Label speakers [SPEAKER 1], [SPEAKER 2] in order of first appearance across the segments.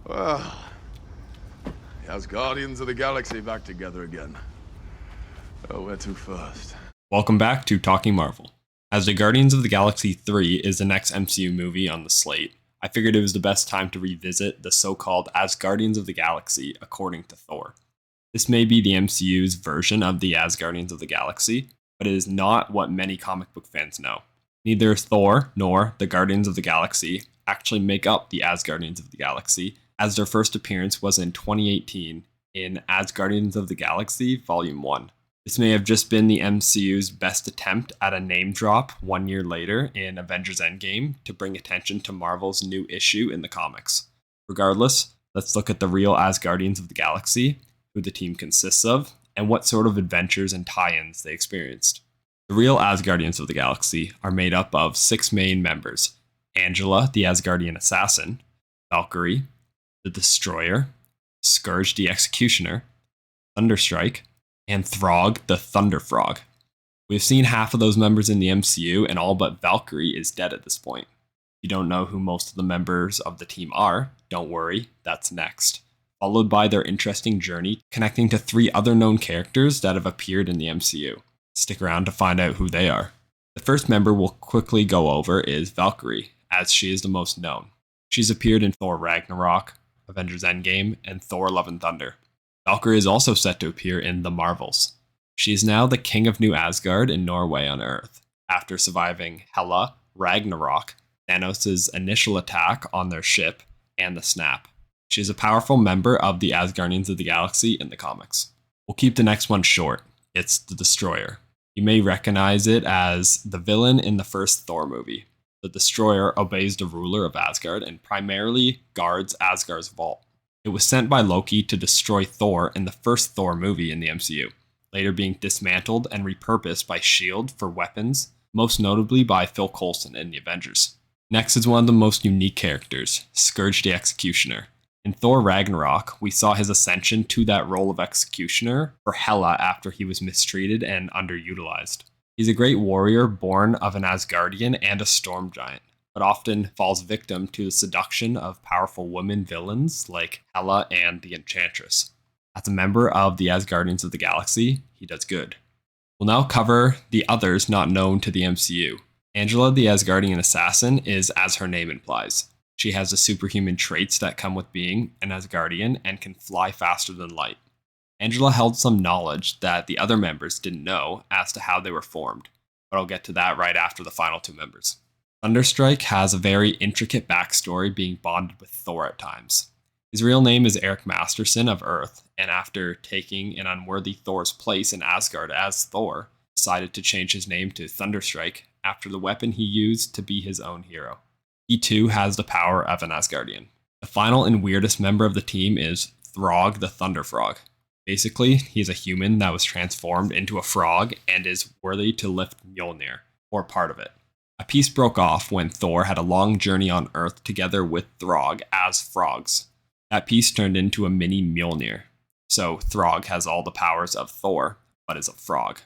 [SPEAKER 1] Well, the Asgardians of the galaxy back together again. Oh, where to first?
[SPEAKER 2] Welcome back to Talking Marvel. As the Guardians of the Galaxy 3 is the next MCU movie on the slate, I figured it was the best time to revisit the so-called Asgardians of the Galaxy according to Thor. This may be the MCU's version of the Asgardians of the Galaxy, but it is not what many comic book fans know. Neither Thor nor the Guardians of the Galaxy actually make up the Asgardians of the Galaxy, as their first appearance was in 2018 in Asgardians of the Galaxy Volume 1. This may have just been the MCU's best attempt at a name drop 1 year later in Avengers Endgame to bring attention to Marvel's new issue in the comics. Regardless, let's look at the real Asgardians of the Galaxy, who the team consists of, and what sort of adventures and tie-ins they experienced. The real Asgardians of the Galaxy are made up of 6 main members: Angela, the Asgardian assassin; Valkyrie, the Destroyer; Scourge, the Executioner; Thunderstrike; and Throg, the Thunder Frog. We've seen half of those members in the MCU, and all but Valkyrie is dead at this point. If you don't know who most of the members of the team are, don't worry, that's next. Followed by their interesting journey connecting to 3 other known characters that have appeared in the MCU. Stick around to find out who they are. The first member we'll quickly go over is Valkyrie, as she is the most known. She's appeared in Thor Ragnarok, Avengers Endgame, and Thor Love and Thunder. Valkyrie is also set to appear in The Marvels. She is now the king of New Asgard in Norway on Earth, after surviving Hela, Ragnarok, Thanos' initial attack on their ship, and the Snap. She is a powerful member of the Asgardians of the Galaxy in the comics. We'll keep the next one short. It's the Destroyer. You may recognize it as the villain in the first Thor movie. The Destroyer obeys the ruler of Asgard and primarily guards Asgard's vault. It was sent by Loki to destroy Thor in the first Thor movie in the MCU, later being dismantled and repurposed by S.H.I.E.L.D. for weapons, most notably by Phil Coulson in the Avengers. Next is one of the most unique characters, Scourge the Executioner. In Thor Ragnarok, we saw his ascension to that role of executioner for Hela after he was mistreated and underutilized. He's a great warrior born of an Asgardian and a storm giant, but often falls victim to the seduction of powerful women villains like Hela and the Enchantress. As a member of the Asgardians of the Galaxy, he does good. We'll now cover the others not known to the MCU. Angela, the Asgardian assassin, is as her name implies. She has the superhuman traits that come with being an Asgardian and can fly faster than light. Angela held some knowledge that the other members didn't know as to how they were formed, but I'll get to that right after the final 2 members. Thunderstrike has a very intricate backstory, being bonded with Thor at times. His real name is Eric Masterson of Earth, and after taking an unworthy Thor's place in Asgard as Thor, decided to change his name to Thunderstrike after the weapon he used to be his own hero. He too has the power of an Asgardian. The final and weirdest member of the team is Throg the Thunder Frog. Basically, he's a human that was transformed into a frog and is worthy to lift Mjolnir, or part of it. A peace broke off when Thor had a long journey on Earth together with Throg as frogs. That peace turned into a mini Mjolnir. So Throg has all the powers of Thor, but is a frog.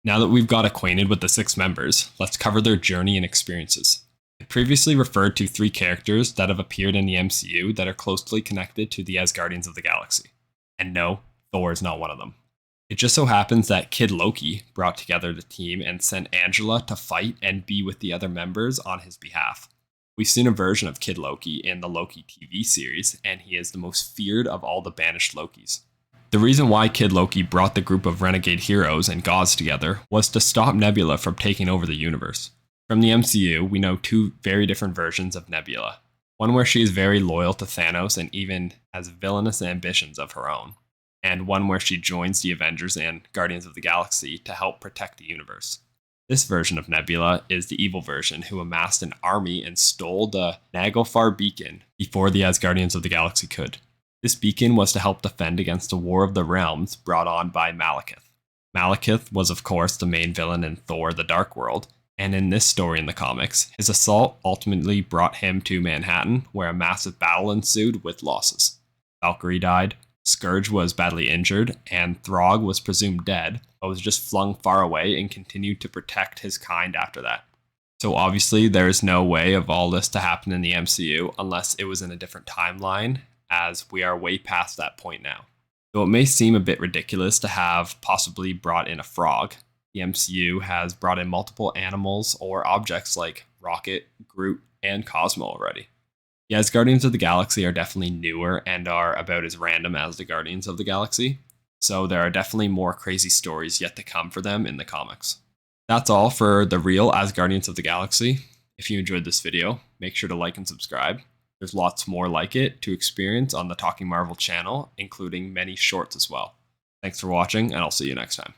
[SPEAKER 2] Now that we've got acquainted with the 6 members, let's cover their journey and experiences. I previously referred to 3 characters that have appeared in the MCU that are closely connected to the Asgardians of the Galaxy. And no, Thor is not one of them. It just so happens that Kid Loki brought together the team and sent Angela to fight and be with the other members on his behalf. We've seen a version of Kid Loki in the Loki TV series, and he is the most feared of all the banished Lokis. The reason why Kid Loki brought the group of renegade heroes and gods together was to stop Nebula from taking over the universe. From the MCU, we know 2 very different versions of Nebula. One where she is very loyal to Thanos and even has villainous ambitions of her own, and one where she joins the Avengers and Guardians of the Galaxy to help protect the universe. This version of Nebula is the evil version who amassed an army and stole the Naglfar beacon before the Asgardians of the Galaxy could. This beacon was to help defend against the War of the Realms brought on by Malekith. Malekith was of course the main villain in Thor the Dark World, and in this story in the comics, his assault ultimately brought him to Manhattan, where a massive battle ensued with losses. Valkyrie died, Scourge was badly injured, and Throg was presumed dead, but was just flung far away and continued to protect his kind after that. So obviously there is no way of all this to happen in the MCU unless it was in a different timeline, as we are way past that point now. Though it may seem a bit ridiculous to have possibly brought in a frog, the MCU has brought in multiple animals or objects like Rocket, Groot, and Cosmo already. The Asgardians of the Galaxy are definitely newer and are about as random as the Guardians of the Galaxy, so there are definitely more crazy stories yet to come for them in the comics. That's all for the real Asgardians of the Galaxy. If you enjoyed this video, make sure to like and subscribe. There's lots more like it to experience on the Talking Marvel channel, including many shorts as well. Thanks for watching, and I'll see you next time.